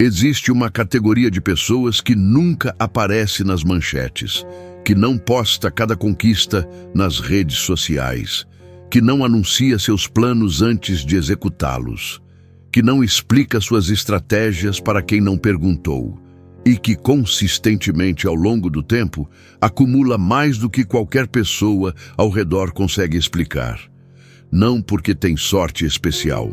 Existe uma categoria de pessoas que nunca aparece nas manchetes, que não posta cada conquista nas redes sociais, que não anuncia seus planos antes de executá-los, que não explica suas estratégias para quem não perguntou e que consistentemente ao longo do tempo acumula mais do que qualquer pessoa ao redor consegue explicar. Não porque tem sorte especial,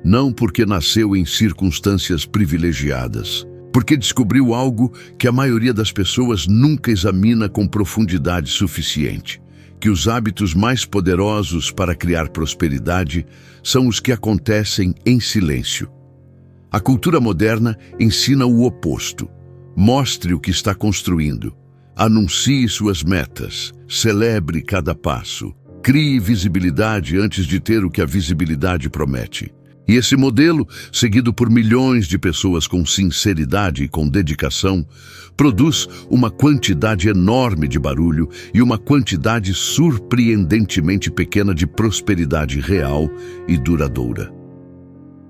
não porque nasceu em circunstâncias privilegiadas, porque descobriu algo que a maioria das pessoas nunca examina com profundidade suficiente, que os hábitos mais poderosos para criar prosperidade são os que acontecem em silêncio. A cultura moderna ensina o oposto. Mostre o que está construindo, anuncie suas metas, celebre cada passo, crie visibilidade antes de ter o que a visibilidade promete. E esse modelo, seguido por milhões de pessoas com sinceridade e com dedicação, produz uma quantidade enorme de barulho e uma quantidade surpreendentemente pequena de prosperidade real e duradoura.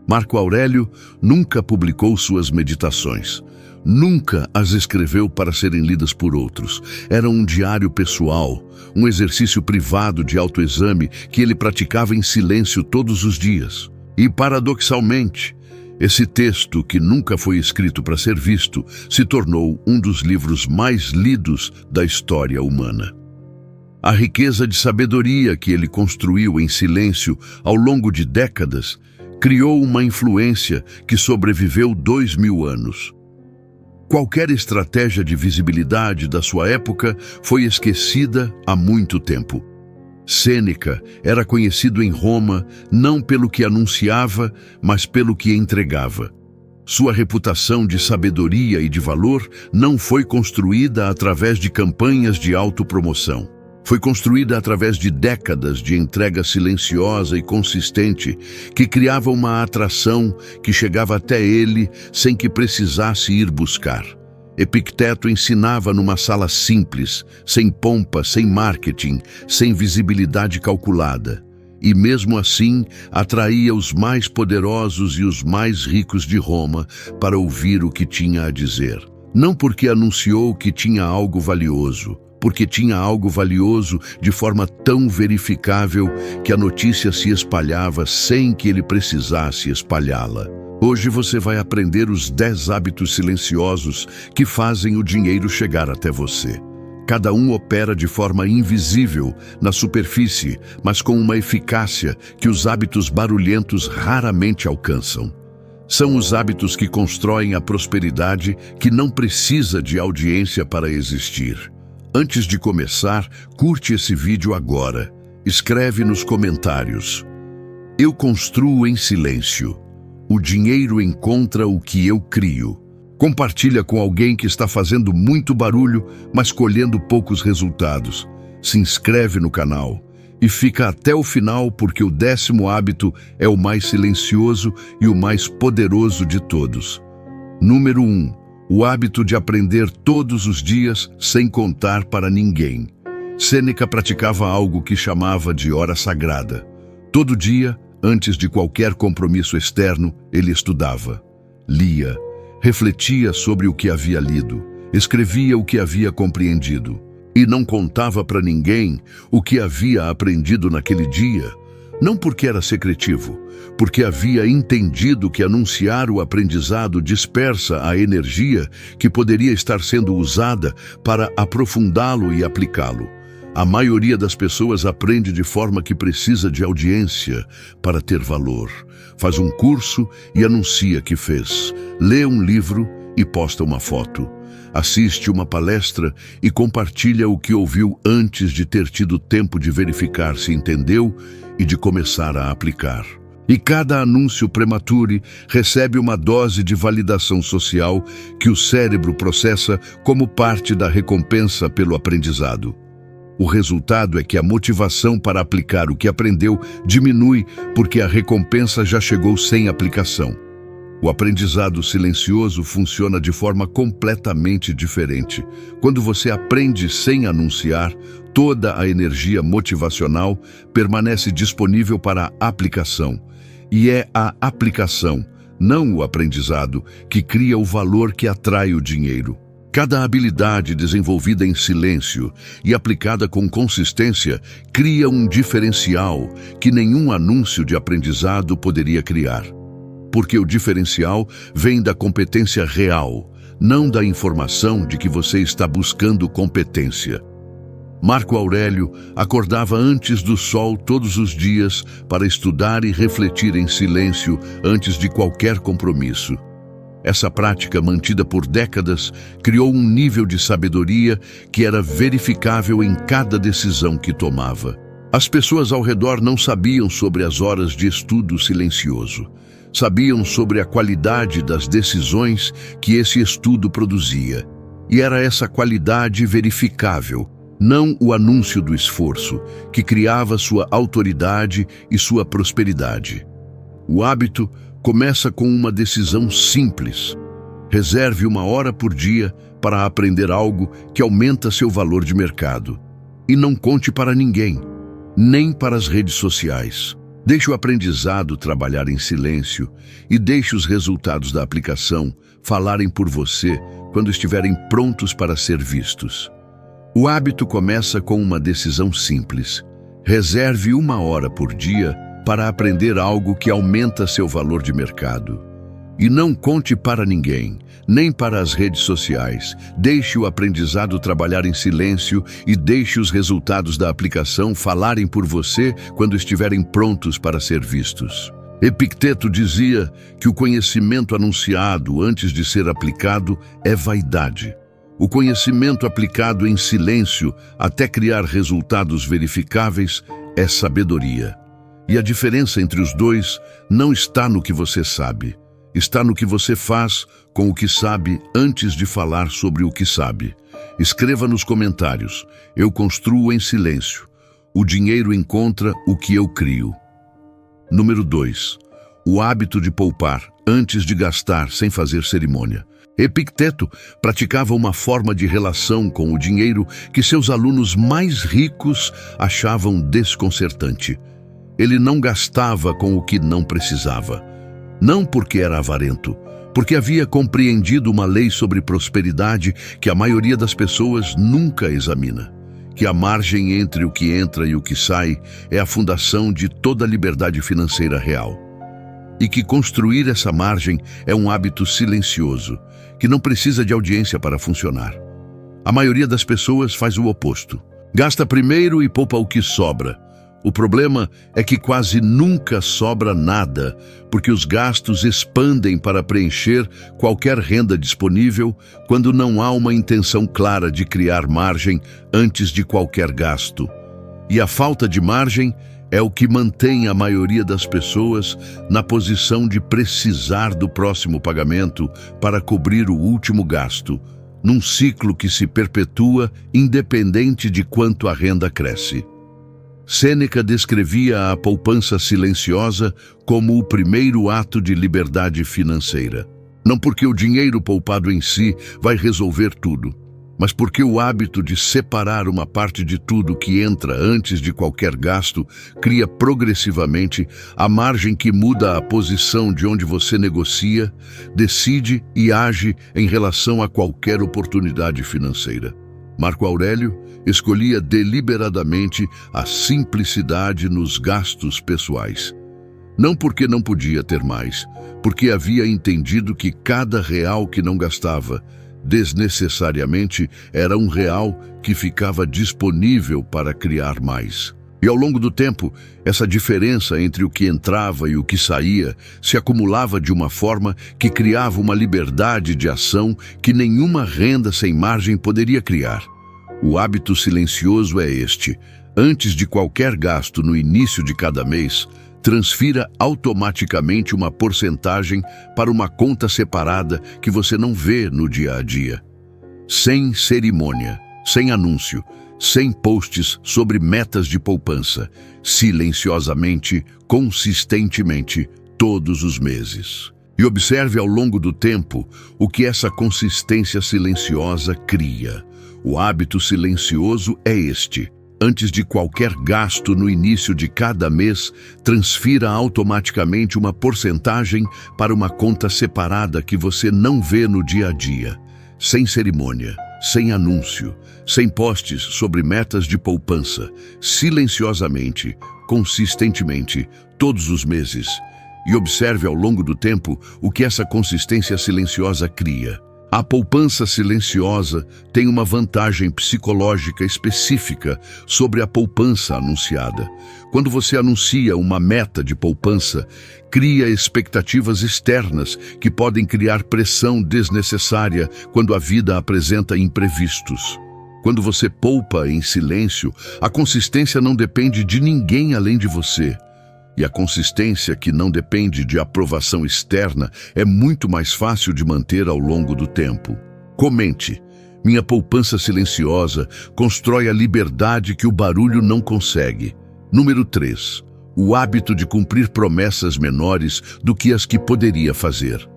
Marco Aurélio nunca publicou suas meditações, nunca as escreveu para serem lidas por outros. Era um diário pessoal, um exercício privado de autoexame que ele praticava em silêncio todos os dias. E, paradoxalmente, esse texto, que nunca foi escrito para ser visto, se tornou um dos livros mais lidos da história humana. A riqueza de sabedoria que ele construiu em silêncio ao longo de décadas criou uma influência que sobreviveu 2000 anos. Qualquer estratégia de visibilidade da sua época foi esquecida há muito tempo. Sêneca era conhecido em Roma não pelo que anunciava, mas pelo que entregava. Sua reputação de sabedoria e de valor não foi construída através de campanhas de autopromoção. Foi construída através de décadas de entrega silenciosa e consistente que criava uma atração que chegava até ele sem que precisasse ir buscar. Epicteto ensinava numa sala simples, sem pompa, sem marketing, sem visibilidade calculada. E mesmo assim, atraía os mais poderosos e os mais ricos de Roma para ouvir o que tinha a dizer. Não porque anunciou que tinha algo valioso, porque tinha algo valioso de forma tão verificável que a notícia se espalhava sem que ele precisasse espalhá-la. Hoje você vai aprender os 10 hábitos silenciosos que fazem o dinheiro chegar até você. Cada um opera de forma invisível, na superfície, mas com uma eficácia que os hábitos barulhentos raramente alcançam. São os hábitos que constroem a prosperidade que não precisa de audiência para existir. Antes de começar, curte esse vídeo agora. Escreve nos comentários: eu construo em silêncio. O dinheiro encontra o que eu crio. Compartilha com alguém que está fazendo muito barulho, mas colhendo poucos resultados. Se inscreve no canal e fica até o final, porque o 10º hábito é o mais silencioso e o mais poderoso de todos. Número 1. O hábito de aprender todos os dias sem contar para ninguém. Sêneca praticava algo que chamava de hora sagrada. Todo dia, antes de qualquer compromisso externo, ele estudava, lia, refletia sobre o que havia lido, escrevia o que havia compreendido e não contava para ninguém o que havia aprendido naquele dia, não porque era secretivo, porque havia entendido que anunciar o aprendizado dispersa a energia que poderia estar sendo usada para aprofundá-lo e aplicá-lo. A maioria das pessoas aprende de forma que precisa de audiência para ter valor. Faz um curso e anuncia que fez. Lê um livro e posta uma foto. Assiste uma palestra e compartilha o que ouviu antes de ter tido tempo de verificar se entendeu e de começar a aplicar. E cada anúncio prematuro recebe uma dose de validação social que o cérebro processa como parte da recompensa pelo aprendizado. O resultado é que a motivação para aplicar o que aprendeu diminui porque a recompensa já chegou sem aplicação. O aprendizado silencioso funciona de forma completamente diferente. Quando você aprende sem anunciar, toda a energia motivacional permanece disponível para a aplicação. E é a aplicação, não o aprendizado, que cria o valor que atrai o dinheiro. Cada habilidade desenvolvida em silêncio e aplicada com consistência cria um diferencial que nenhum anúncio de aprendizado poderia criar. Porque o diferencial vem da competência real, não da informação de que você está buscando competência. Marco Aurélio acordava antes do sol todos os dias para estudar e refletir em silêncio antes de qualquer compromisso. Essa prática, mantida por décadas, criou um nível de sabedoria que era verificável em cada decisão que tomava. As pessoas ao redor não sabiam sobre as horas de estudo silencioso. Sabiam sobre a qualidade das decisões que esse estudo produzia. E era essa qualidade verificável, não o anúncio do esforço, que criava sua autoridade e sua prosperidade. O hábito começa com uma decisão simples. Reserve 1 hora por dia para aprender algo que aumenta seu valor de mercado. E não conte para ninguém, nem para as redes sociais. Deixe o aprendizado trabalhar em silêncio e deixe os resultados da aplicação falarem por você quando estiverem prontos para ser vistos. O hábito começa com uma decisão simples. Reserve 1 hora por dia para aprender algo que aumenta seu valor de mercado. E não conte para ninguém, nem para as redes sociais. Deixe o aprendizado trabalhar em silêncio e deixe os resultados da aplicação falarem por você quando estiverem prontos para ser vistos. Epicteto dizia que o conhecimento anunciado antes de ser aplicado é vaidade. O conhecimento aplicado em silêncio até criar resultados verificáveis é sabedoria. E a diferença entre os dois não está no que você sabe, está no que você faz com o que sabe antes de falar sobre o que sabe. Escreva nos comentários: eu construo em silêncio. O dinheiro encontra o que eu crio. Número 2. O hábito de poupar antes de gastar sem fazer cerimônia. Epicteto praticava uma forma de relação com o dinheiro que seus alunos mais ricos achavam desconcertante. Ele não gastava com o que não precisava. Não porque era avarento, porque havia compreendido uma lei sobre prosperidade que a maioria das pessoas nunca examina. Que a margem entre o que entra e o que sai é a fundação de toda a liberdade financeira real. E que construir essa margem é um hábito silencioso, que não precisa de audiência para funcionar. A maioria das pessoas faz o oposto. Gasta primeiro e poupa o que sobra. O problema é que quase nunca sobra nada, porque os gastos expandem para preencher qualquer renda disponível quando não há uma intenção clara de criar margem antes de qualquer gasto. E a falta de margem é o que mantém a maioria das pessoas na posição de precisar do próximo pagamento para cobrir o último gasto, num ciclo que se perpetua independente de quanto a renda cresce. Sêneca descrevia a poupança silenciosa como o primeiro ato de liberdade financeira. Não porque o dinheiro poupado em si vai resolver tudo, mas porque o hábito de separar uma parte de tudo que entra antes de qualquer gasto cria progressivamente a margem que muda a posição de onde você negocia, decide e age em relação a qualquer oportunidade financeira. Marco Aurélio escolhia deliberadamente a simplicidade nos gastos pessoais. Não porque não podia ter mais, porque havia entendido que cada real que não gastava, desnecessariamente, era um real que ficava disponível para criar mais. E ao longo do tempo, essa diferença entre o que entrava e o que saía se acumulava de uma forma que criava uma liberdade de ação que nenhuma renda sem margem poderia criar. O hábito silencioso é este: antes de qualquer gasto no início de cada mês, transfira automaticamente uma porcentagem para uma conta separada que você não vê no dia a dia. Sem cerimônia, sem anúncio, sem posts sobre metas de poupança, silenciosamente, consistentemente, todos os meses. E observe ao longo do tempo o que essa consistência silenciosa cria. O hábito silencioso é este: Antes de qualquer gasto no início de cada mês, transfira automaticamente uma porcentagem para uma conta separada que você não vê no dia a dia, sem cerimônia, sem anúncio, sem posts sobre metas de poupança, silenciosamente, consistentemente, todos os meses. E observe ao longo do tempo o que essa consistência silenciosa cria. A poupança silenciosa tem uma vantagem psicológica específica sobre a poupança anunciada. Quando você anuncia uma meta de poupança, cria expectativas externas que podem criar pressão desnecessária quando a vida apresenta imprevistos. Quando você poupa em silêncio, a consistência não depende de ninguém além de você. E a consistência que não depende de aprovação externa é muito mais fácil de manter ao longo do tempo. Comente. Minha poupança silenciosa constrói a liberdade que o barulho não consegue. Número 3. O hábito de cumprir promessas menores do que as que poderia fazer.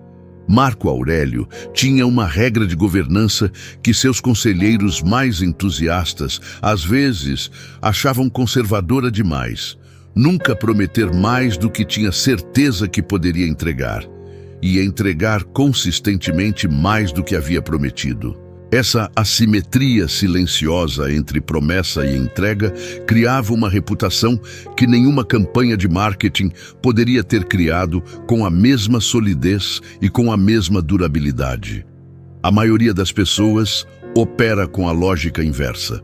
Marco Aurélio tinha uma regra de governança que seus conselheiros mais entusiastas, às vezes, achavam conservadora demais. Nunca prometer mais do que tinha certeza que poderia entregar, e entregar consistentemente mais do que havia prometido. Essa assimetria silenciosa entre promessa e entrega criava uma reputação que nenhuma campanha de marketing poderia ter criado com a mesma solidez e com a mesma durabilidade. A maioria das pessoas opera com a lógica inversa.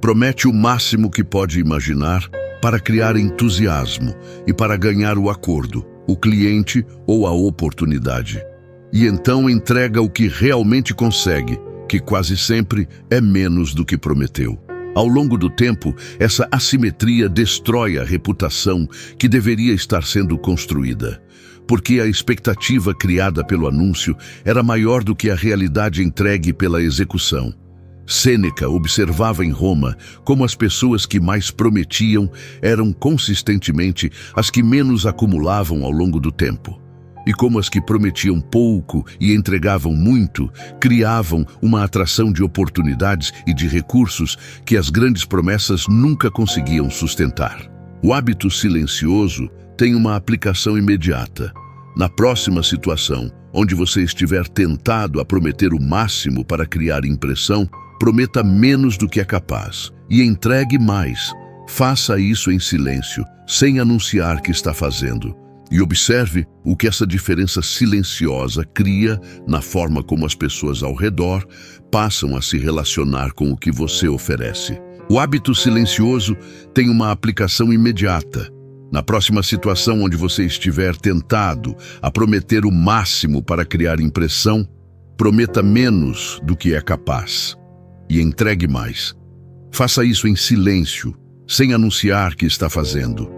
Promete o máximo que pode imaginar para criar entusiasmo e para ganhar o acordo, o cliente ou a oportunidade. E então entrega o que realmente consegue, que quase sempre é menos do que prometeu. Ao longo do tempo, essa assimetria destrói a reputação que deveria estar sendo construída, porque a expectativa criada pelo anúncio era maior do que a realidade entregue pela execução. Sêneca observava em Roma como as pessoas que mais prometiam eram consistentemente as que menos acumulavam ao longo do tempo. E como as que prometiam pouco e entregavam muito, criavam uma atração de oportunidades e de recursos que as grandes promessas nunca conseguiam sustentar. O hábito silencioso tem uma aplicação imediata. Na próxima situação, onde você estiver tentado a prometer o máximo para criar impressão, prometa menos do que é capaz e entregue mais. Faça isso em silêncio, sem anunciar que está fazendo. E observe o que essa diferença silenciosa cria na forma como as pessoas ao redor passam a se relacionar com o que você oferece. O hábito silencioso tem uma aplicação imediata. Na próxima situação onde você estiver tentado a prometer o máximo para criar impressão, prometa menos do que é capaz e entregue mais. Faça isso em silêncio, sem anunciar que está fazendo.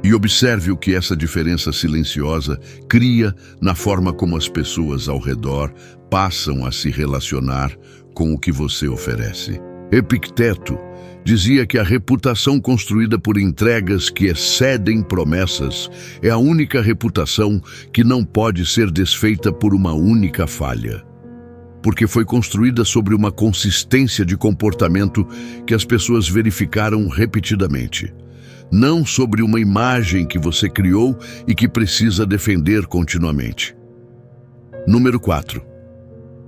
E observe o que essa diferença silenciosa cria na forma como as pessoas ao redor passam a se relacionar com o que você oferece. Epicteto dizia que a reputação construída por entregas que excedem promessas é a única reputação que não pode ser desfeita por uma única falha, porque foi construída sobre uma consistência de comportamento que as pessoas verificaram repetidamente, não sobre uma imagem que você criou e que precisa defender continuamente. Número 4.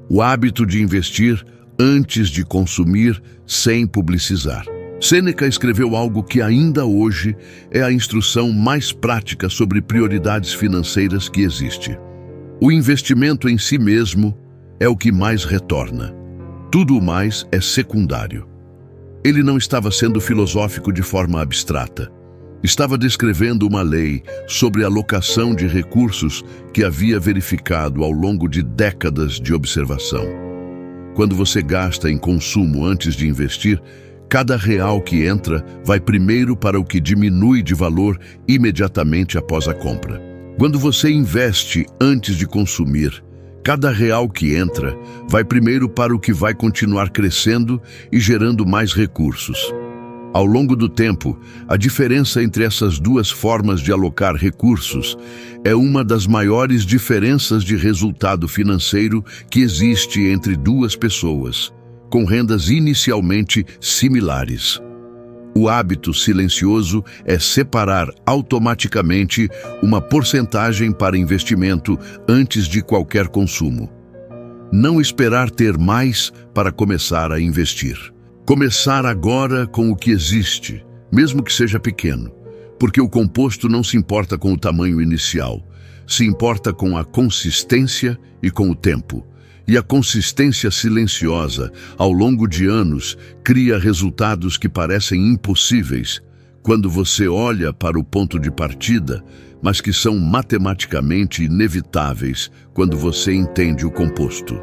O hábito de investir antes de consumir sem publicizar. Sêneca escreveu algo que ainda hoje é a instrução mais prática sobre prioridades financeiras que existe. O investimento em si mesmo é o que mais retorna. Tudo o mais é secundário. Ele não estava sendo filosófico de forma abstrata. Estava descrevendo uma lei sobre a alocação de recursos que havia verificado ao longo de décadas de observação. Quando você gasta em consumo antes de investir, cada real que entra vai primeiro para o que diminui de valor imediatamente após a compra. Quando você investe antes de consumir, cada real que entra vai primeiro para o que vai continuar crescendo e gerando mais recursos. Ao longo do tempo, a diferença entre essas duas formas de alocar recursos é uma das maiores diferenças de resultado financeiro que existe entre duas pessoas, com rendas inicialmente similares. O hábito silencioso é separar automaticamente uma porcentagem para investimento antes de qualquer consumo. Não esperar ter mais para começar a investir. Começar agora com o que existe, mesmo que seja pequeno, porque o composto não se importa com o tamanho inicial, se importa com a consistência e com o tempo. E a consistência silenciosa, ao longo de anos, cria resultados que parecem impossíveis quando você olha para o ponto de partida, mas que são matematicamente inevitáveis quando você entende o composto.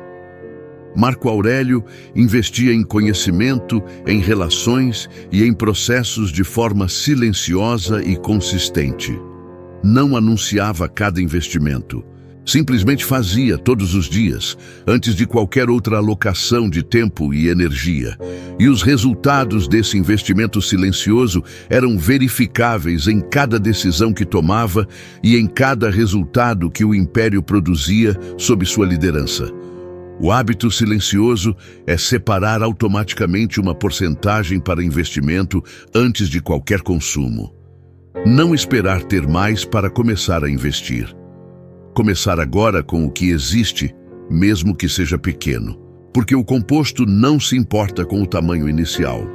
Marco Aurélio investia em conhecimento, em relações e em processos de forma silenciosa e consistente. Não anunciava cada investimento. Simplesmente fazia todos os dias, antes de qualquer outra alocação de tempo e energia. E os resultados desse investimento silencioso eram verificáveis em cada decisão que tomava e em cada resultado que o império produzia sob sua liderança. O hábito silencioso é separar automaticamente uma porcentagem para investimento antes de qualquer consumo. Não esperar ter mais para começar a investir. Começar agora com o que existe, mesmo que seja pequeno. Porque o composto não se importa com o tamanho inicial.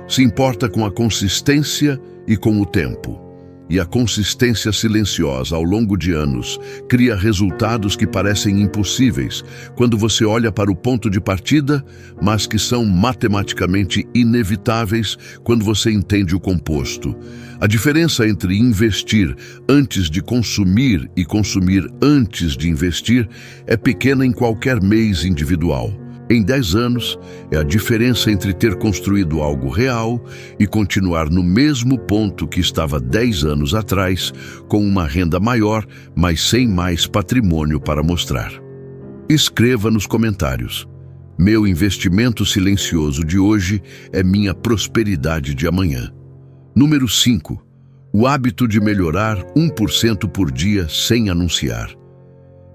Se importa com a consistência e com o tempo. E a consistência silenciosa ao longo de anos cria resultados que parecem impossíveis quando você olha para o ponto de partida, mas que são matematicamente inevitáveis quando você entende o composto. A diferença entre investir antes de consumir e consumir antes de investir é pequena em qualquer mês individual. Em 10 anos, é a diferença entre ter construído algo real e continuar no mesmo ponto que estava 10 anos atrás, com uma renda maior, mas sem mais patrimônio para mostrar. Escreva nos comentários. Meu investimento silencioso de hoje é minha prosperidade de amanhã. Número 5. O hábito de melhorar 1% por dia sem anunciar.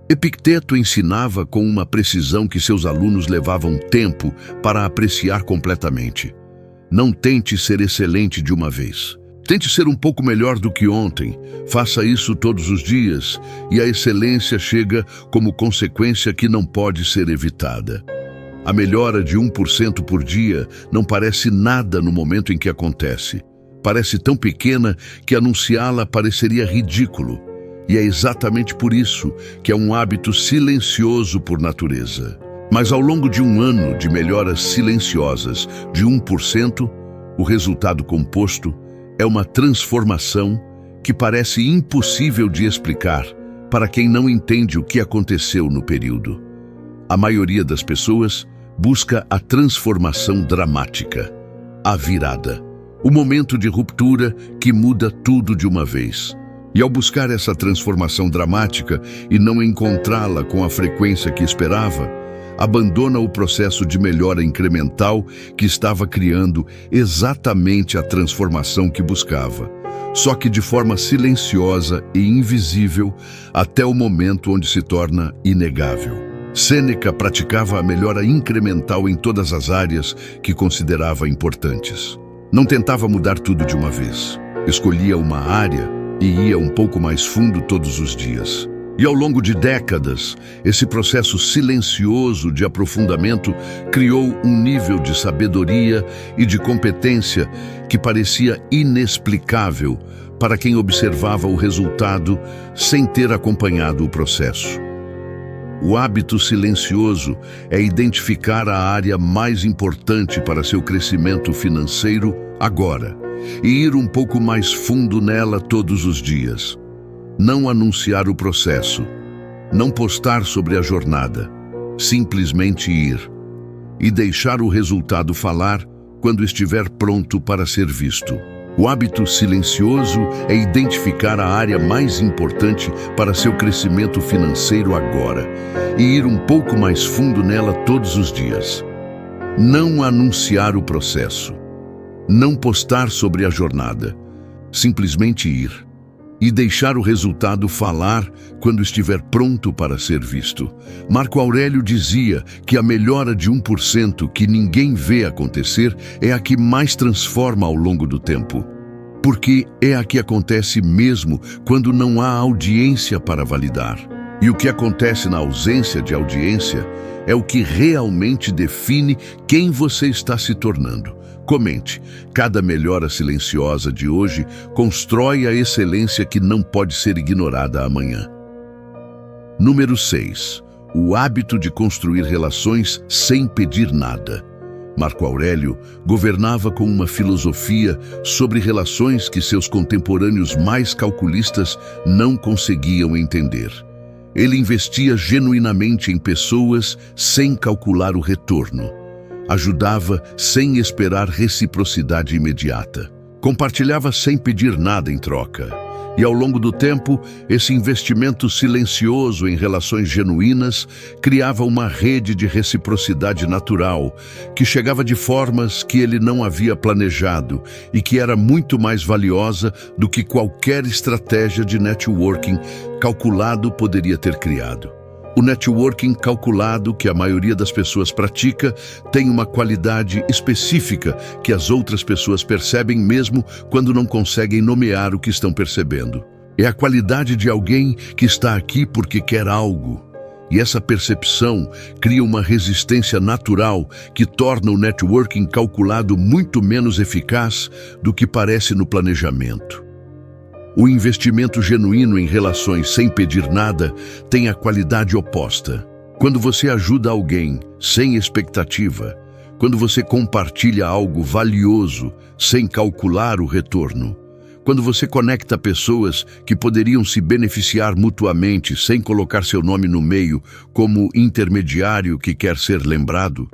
Epicteto ensinava com uma precisão que seus alunos levavam tempo para apreciar completamente. Não tente ser excelente de uma vez. Tente ser um pouco melhor do que ontem. Faça isso todos os dias e a excelência chega como consequência que não pode ser evitada. A melhora de 1% por dia não parece nada no momento em que acontece. Parece tão pequena que anunciá-la pareceria ridículo. E é exatamente por isso que é um hábito silencioso por natureza. Mas ao longo de um ano de melhoras silenciosas de 1%, o resultado composto é uma transformação que parece impossível de explicar para quem não entende o que aconteceu no período. A maioria das pessoas busca a transformação dramática, a virada, o momento de ruptura que muda tudo de uma vez. E ao buscar essa transformação dramática e não encontrá-la com a frequência que esperava, abandona o processo de melhora incremental que estava criando exatamente a transformação que buscava, só que de forma silenciosa e invisível até o momento onde se torna inegável. Sêneca praticava a melhora incremental em todas as áreas que considerava importantes. Não tentava mudar tudo de uma vez. Escolhia uma área e ia um pouco mais fundo todos os dias. E ao longo de décadas, esse processo silencioso de aprofundamento criou um nível de sabedoria e de competência que parecia inexplicável para quem observava o resultado sem ter acompanhado o processo. O hábito silencioso é identificar a área mais importante para seu crescimento financeiro agora e ir um pouco mais fundo nela todos os dias. Não anunciar o processo, não postar sobre a jornada, simplesmente ir e deixar o resultado falar quando estiver pronto para ser visto. O hábito silencioso é identificar a área mais importante para seu crescimento financeiro agora e ir um pouco mais fundo nela todos os dias. Não anunciar o processo, não postar sobre a jornada, simplesmente ir e deixar o resultado falar quando estiver pronto para ser visto. Marco Aurélio dizia que a melhora de 1% que ninguém vê acontecer é a que mais transforma ao longo do tempo. Porque é a que acontece mesmo quando não há audiência para validar. E o que acontece na ausência de audiência é o que realmente define quem você está se tornando. Comente, cada melhora silenciosa de hoje constrói a excelência que não pode ser ignorada amanhã. Número 6. O hábito de construir relações sem pedir nada. Marco Aurélio governava com uma filosofia sobre relações que seus contemporâneos mais calculistas não conseguiam entender. Ele investia genuinamente em pessoas sem calcular o retorno. Ajudava sem esperar reciprocidade imediata. Compartilhava sem pedir nada em troca. E ao longo do tempo, esse investimento silencioso em relações genuínas criava uma rede de reciprocidade natural, que chegava de formas que ele não havia planejado e que era muito mais valiosa do que qualquer estratégia de networking calculado poderia ter criado. O networking calculado, que a maioria das pessoas pratica, tem uma qualidade específica que as outras pessoas percebem mesmo quando não conseguem nomear o que estão percebendo. É a qualidade de alguém que está aqui porque quer algo. E essa percepção cria uma resistência natural que torna o networking calculado muito menos eficaz do que parece no planejamento. O investimento genuíno em relações sem pedir nada tem a qualidade oposta. Quando você ajuda alguém sem expectativa, quando você compartilha algo valioso sem calcular o retorno, quando você conecta pessoas que poderiam se beneficiar mutuamente sem colocar seu nome no meio como intermediário que quer ser lembrado,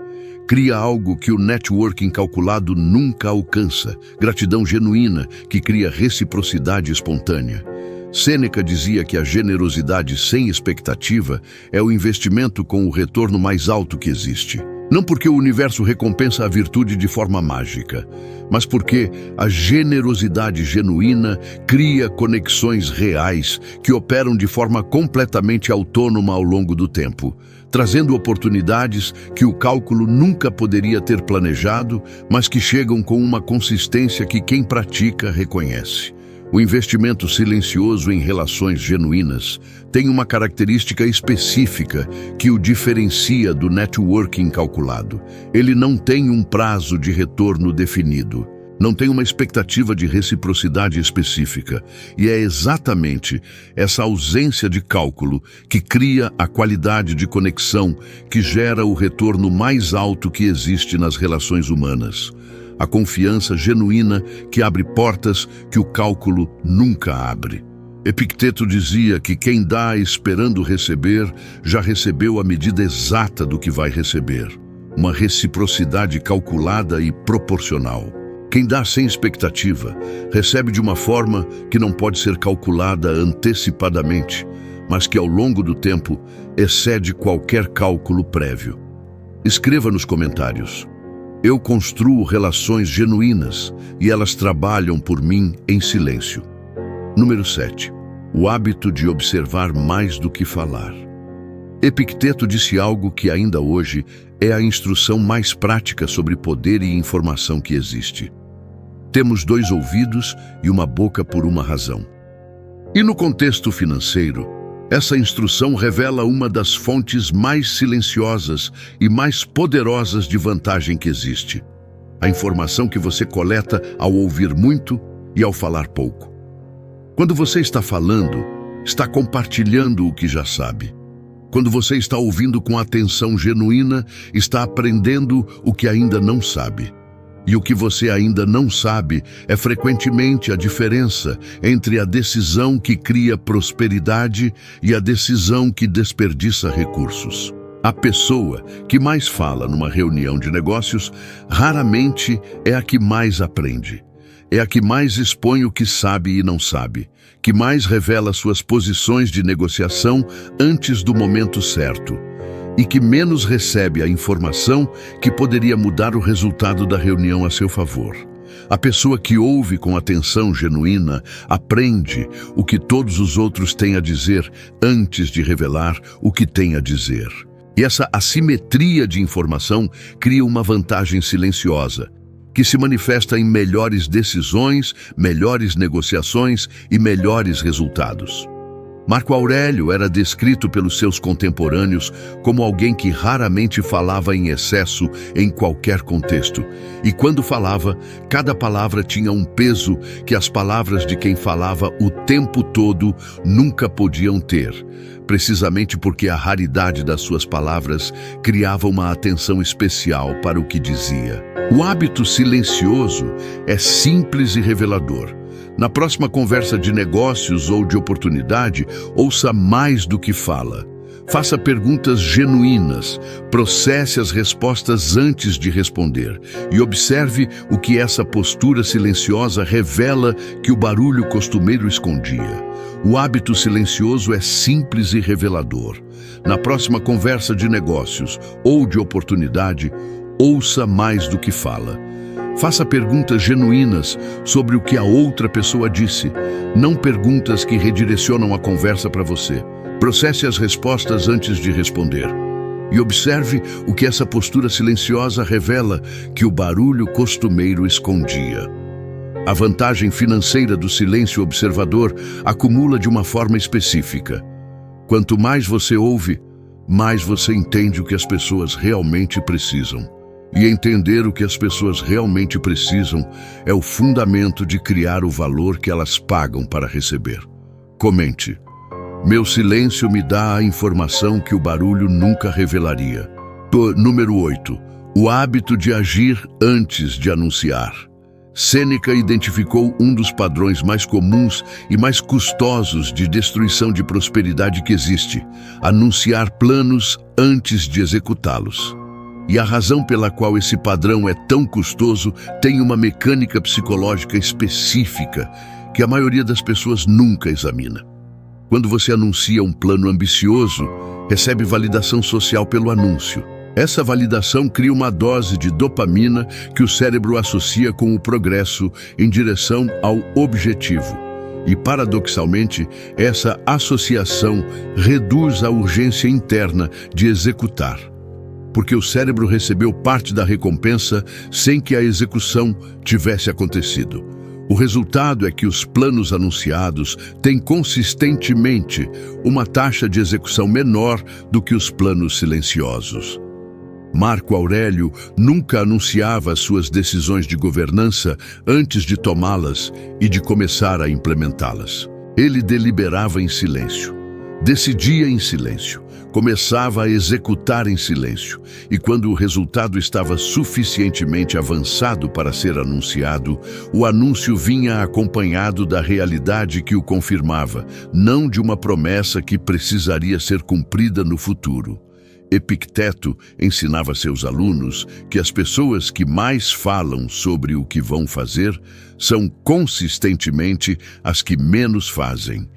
cria algo que o networking calculado nunca alcança, gratidão genuína que cria reciprocidade espontânea. Sêneca dizia que a generosidade sem expectativa é o investimento com o retorno mais alto que existe. Não porque o universo recompensa a virtude de forma mágica, mas porque a generosidade genuína cria conexões reais que operam de forma completamente autônoma ao longo do tempo, trazendo oportunidades que o cálculo nunca poderia ter planejado, mas que chegam com uma consistência que quem pratica reconhece. O investimento silencioso em relações genuínas tem uma característica específica que o diferencia do networking calculado. Ele não tem um prazo de retorno definido, não tem uma expectativa de reciprocidade específica, e é exatamente essa ausência de cálculo que cria a qualidade de conexão que gera o retorno mais alto que existe nas relações humanas. A confiança genuína que abre portas que o cálculo nunca abre. Epicteto dizia que quem dá esperando receber, já recebeu a medida exata do que vai receber. Uma reciprocidade calculada e proporcional. Quem dá sem expectativa, recebe de uma forma que não pode ser calculada antecipadamente, mas que ao longo do tempo excede qualquer cálculo prévio. Escreva nos comentários. Eu construo relações genuínas e elas trabalham por mim em silêncio. Número 7. O hábito de observar mais do que falar. Epicteto disse algo que ainda hoje é a instrução mais prática sobre poder e informação que existe. Temos 2 ouvidos e uma boca por uma razão. E no contexto financeiro, essa instrução revela uma das fontes mais silenciosas e mais poderosas de vantagem que existe. A informação que você coleta ao ouvir muito e ao falar pouco. Quando você está falando, está compartilhando o que já sabe. Quando você está ouvindo com atenção genuína, está aprendendo o que ainda não sabe. E o que você ainda não sabe é frequentemente a diferença entre a decisão que cria prosperidade e a decisão que desperdiça recursos. A pessoa que mais fala numa reunião de negócios raramente é a que mais aprende. É a que mais expõe o que sabe e não sabe, que mais revela suas posições de negociação antes do momento certo, e que menos recebe a informação que poderia mudar o resultado da reunião a seu favor. A pessoa que ouve com atenção genuína aprende o que todos os outros têm a dizer antes de revelar o que tem a dizer. E essa assimetria de informação cria uma vantagem silenciosa, que se manifesta em melhores decisões, melhores negociações e melhores resultados. Marco Aurélio era descrito pelos seus contemporâneos como alguém que raramente falava em excesso em qualquer contexto. E quando falava, cada palavra tinha um peso que as palavras de quem falava o tempo todo nunca podiam ter, precisamente porque a raridade das suas palavras criava uma atenção especial para o que dizia. O hábito silencioso é simples e revelador. Na próxima conversa de negócios ou de oportunidade, ouça mais do que fala. Faça perguntas genuínas, processe as respostas antes de responder e observe o que essa postura silenciosa revela que o barulho costumeiro escondia. O hábito silencioso é simples e revelador. Na próxima conversa de negócios ou de oportunidade, ouça mais do que fala. Faça perguntas genuínas sobre o que a outra pessoa disse, não perguntas que redirecionam a conversa para você. Processe as respostas antes de responder. E observe o que essa postura silenciosa revela que o barulho costumeiro escondia. A vantagem financeira do silêncio observador acumula de uma forma específica. Quanto mais você ouve, mais você entende o que as pessoas realmente precisam. E entender o que as pessoas realmente precisam é o fundamento de criar o valor que elas pagam para receber. Comente: meu silêncio me dá a informação que o barulho nunca revelaria. Número 8. O hábito de agir antes de anunciar. Sêneca identificou um dos padrões mais comuns e mais custosos de destruição de prosperidade que existe: anunciar planos antes de executá-los. E a razão pela qual esse padrão é tão custoso tem uma mecânica psicológica específica que a maioria das pessoas nunca examina. Quando você anuncia um plano ambicioso, recebe validação social pelo anúncio. Essa validação cria uma dose de dopamina que o cérebro associa com o progresso em direção ao objetivo. E, paradoxalmente, essa associação reduz a urgência interna de executar, porque o cérebro recebeu parte da recompensa sem que a execução tivesse acontecido. O resultado é que os planos anunciados têm consistentemente uma taxa de execução menor do que os planos silenciosos. Marco Aurélio nunca anunciava suas decisões de governança antes de tomá-las e de começar a implementá-las. Ele deliberava em silêncio, decidia em silêncio, começava a executar em silêncio, e quando o resultado estava suficientemente avançado para ser anunciado, o anúncio vinha acompanhado da realidade que o confirmava, não de uma promessa que precisaria ser cumprida no futuro. Epicteto ensinava seus alunos que as pessoas que mais falam sobre o que vão fazer são consistentemente as que menos fazem,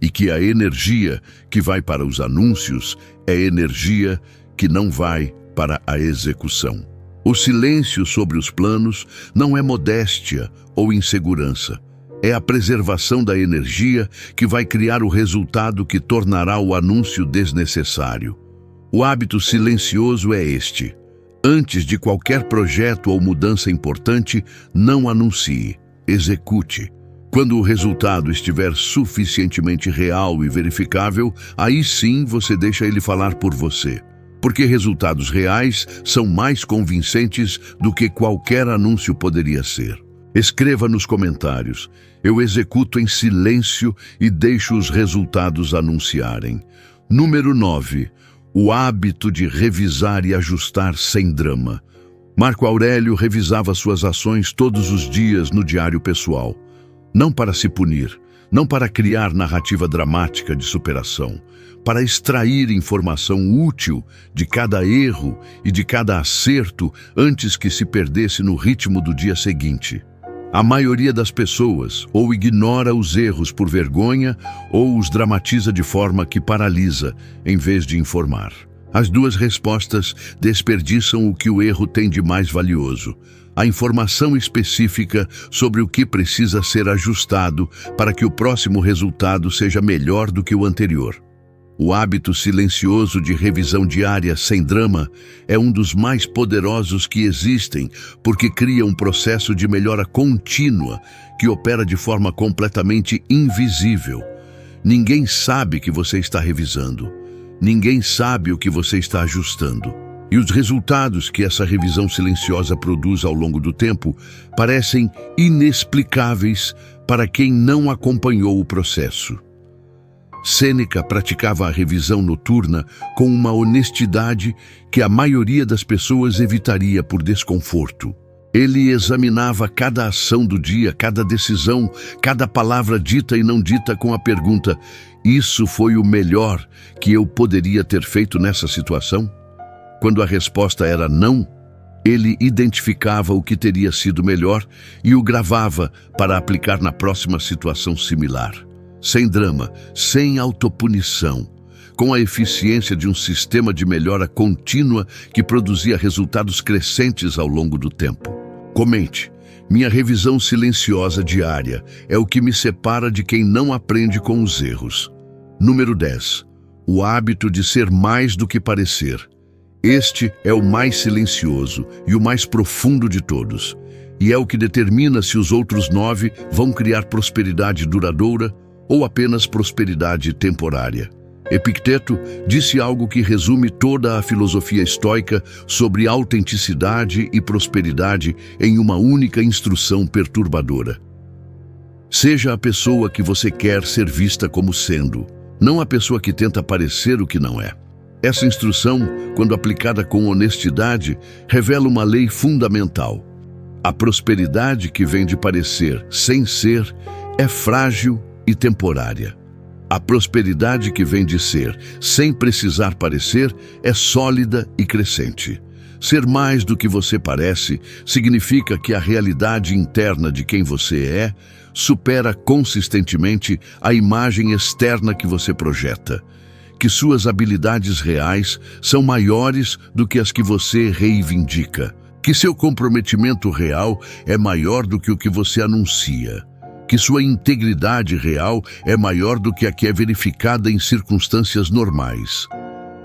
e que a energia que vai para os anúncios é energia que não vai para a execução. O silêncio sobre os planos não é modéstia ou insegurança. É a preservação da energia que vai criar o resultado que tornará o anúncio desnecessário. O hábito silencioso é este: antes de qualquer projeto ou mudança importante, não anuncie, execute. Quando o resultado estiver suficientemente real e verificável, aí sim você deixa ele falar por você. Porque resultados reais são mais convincentes do que qualquer anúncio poderia ser. Escreva nos comentários: eu executo em silêncio e deixo os resultados anunciarem. Número 9. O hábito de revisar e ajustar sem drama. Marco Aurélio revisava suas ações todos os dias no diário pessoal. Não para se punir, não para criar narrativa dramática de superação, para extrair informação útil de cada erro e de cada acerto antes que se perdesse no ritmo do dia seguinte. A maioria das pessoas ou ignora os erros por vergonha ou os dramatiza de forma que paralisa, em vez de informar. As duas respostas desperdiçam o que o erro tem de mais valioso: a informação específica sobre o que precisa ser ajustado para que o próximo resultado seja melhor do que o anterior. O hábito silencioso de revisão diária sem drama é um dos mais poderosos que existem, porque cria um processo de melhora contínua que opera de forma completamente invisível. Ninguém sabe que você está revisando. Ninguém sabe o que você está ajustando. E os resultados que essa revisão silenciosa produz ao longo do tempo parecem inexplicáveis para quem não acompanhou o processo. Sêneca praticava a revisão noturna com uma honestidade que a maioria das pessoas evitaria por desconforto. Ele examinava cada ação do dia, cada decisão, cada palavra dita e não dita com a pergunta: isso foi o melhor que eu poderia ter feito nessa situação? Quando a resposta era não, ele identificava o que teria sido melhor e o gravava para aplicar na próxima situação similar. Sem drama, sem autopunição, com a eficiência de um sistema de melhora contínua que produzia resultados crescentes ao longo do tempo. Comente: minha revisão silenciosa diária é o que me separa de quem não aprende com os erros. Número 10. O hábito de ser mais do que parecer. Este é o mais silencioso e o mais profundo de todos, e é o que determina se os outros 9 vão criar prosperidade duradoura ou apenas prosperidade temporária. Epicteto disse algo que resume toda a filosofia estoica sobre autenticidade e prosperidade em uma única instrução perturbadora. Seja a pessoa que você quer ser vista como sendo, não a pessoa que tenta parecer o que não é. Essa instrução, quando aplicada com honestidade, revela uma lei fundamental. A prosperidade que vem de parecer sem ser é frágil e temporária. A prosperidade que vem de ser sem precisar parecer é sólida e crescente. Ser mais do que você parece significa que a realidade interna de quem você é supera consistentemente a imagem externa que você projeta. Que suas habilidades reais são maiores do que as que você reivindica. Que seu comprometimento real é maior do que o que você anuncia. Que sua integridade real é maior do que a que é verificada em circunstâncias normais.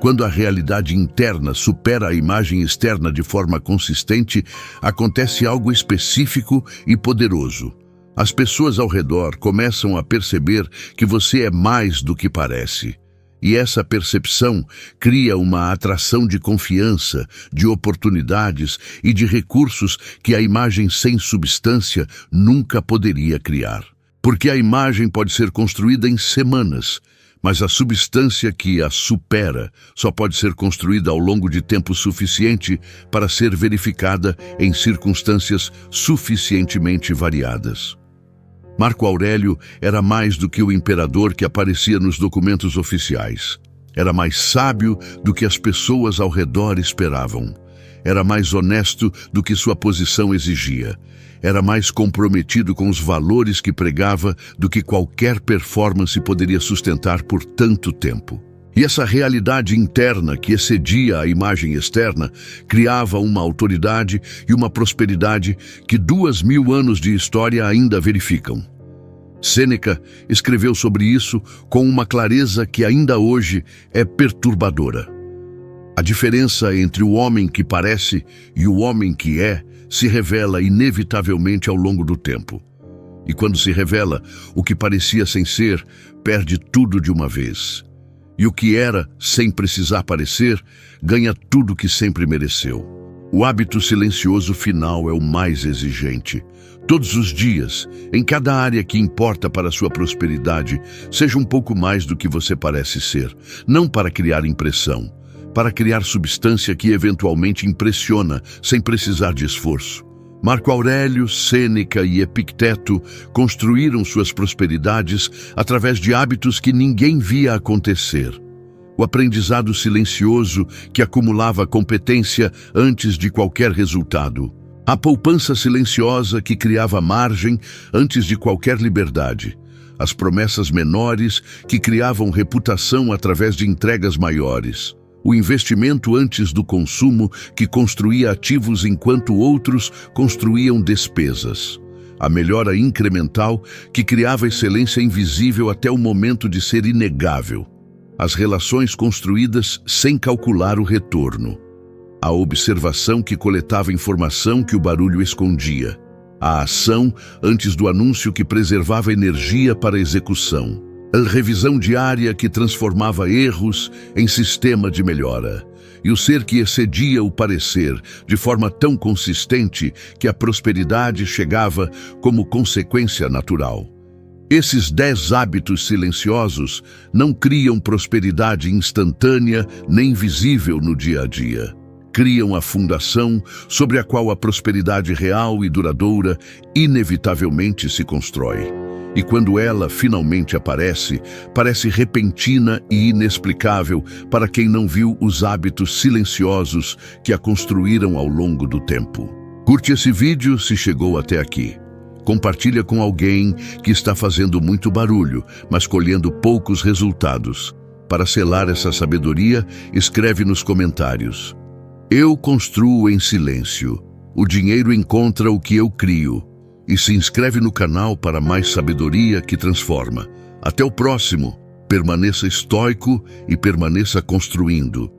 Quando a realidade interna supera a imagem externa de forma consistente, acontece algo específico e poderoso. As pessoas ao redor começam a perceber que você é mais do que parece. E essa percepção cria uma atração de confiança, de oportunidades e de recursos que a imagem sem substância nunca poderia criar. Porque a imagem pode ser construída em semanas, mas a substância que a supera só pode ser construída ao longo de tempo suficiente para ser verificada em circunstâncias suficientemente variadas. Marco Aurélio era mais do que o imperador que aparecia nos documentos oficiais. Era mais sábio do que as pessoas ao redor esperavam. Era mais honesto do que sua posição exigia. Era mais comprometido com os valores que pregava do que qualquer performance poderia sustentar por tanto tempo. E essa realidade interna que excedia a imagem externa criava uma autoridade e uma prosperidade que 2000 anos de história ainda verificam. Sêneca escreveu sobre isso com uma clareza que ainda hoje é perturbadora. A diferença entre o homem que parece e o homem que é se revela inevitavelmente ao longo do tempo. E quando se revela, o que parecia sem ser, perde tudo de uma vez. E o que era, sem precisar parecer, ganha tudo que sempre mereceu. O hábito silencioso final é o mais exigente. Todos os dias, em cada área que importa para a sua prosperidade, seja um pouco mais do que você parece ser. Não para criar impressão, para criar substância que eventualmente impressiona, sem precisar de esforço. Marco Aurélio, Sêneca e Epicteto construíram suas prosperidades através de hábitos que ninguém via acontecer. O aprendizado silencioso que acumulava competência antes de qualquer resultado. A poupança silenciosa que criava margem antes de qualquer liberdade. As promessas menores que criavam reputação através de entregas maiores. O investimento antes do consumo que construía ativos enquanto outros construíam despesas. A melhora incremental que criava excelência invisível até o momento de ser inegável. As relações construídas sem calcular o retorno. A observação que coletava informação que o barulho escondia. A ação antes do anúncio que preservava energia para a execução. A revisão diária que transformava erros em sistema de melhora. E o ser que excedia o parecer de forma tão consistente que a prosperidade chegava como consequência natural. Esses 10 hábitos silenciosos não criam prosperidade instantânea nem visível no dia a dia. Criam a fundação sobre a qual a prosperidade real e duradoura inevitavelmente se constrói. E quando ela finalmente aparece, parece repentina e inexplicável para quem não viu os hábitos silenciosos que a construíram ao longo do tempo. Curte esse vídeo se chegou até aqui. Compartilha com alguém que está fazendo muito barulho, mas colhendo poucos resultados. Para selar essa sabedoria, escreve nos comentários: eu construo em silêncio. O dinheiro encontra o que eu crio. E se inscreve no canal para mais sabedoria que transforma. Até o próximo. Permaneça estoico e permaneça construindo.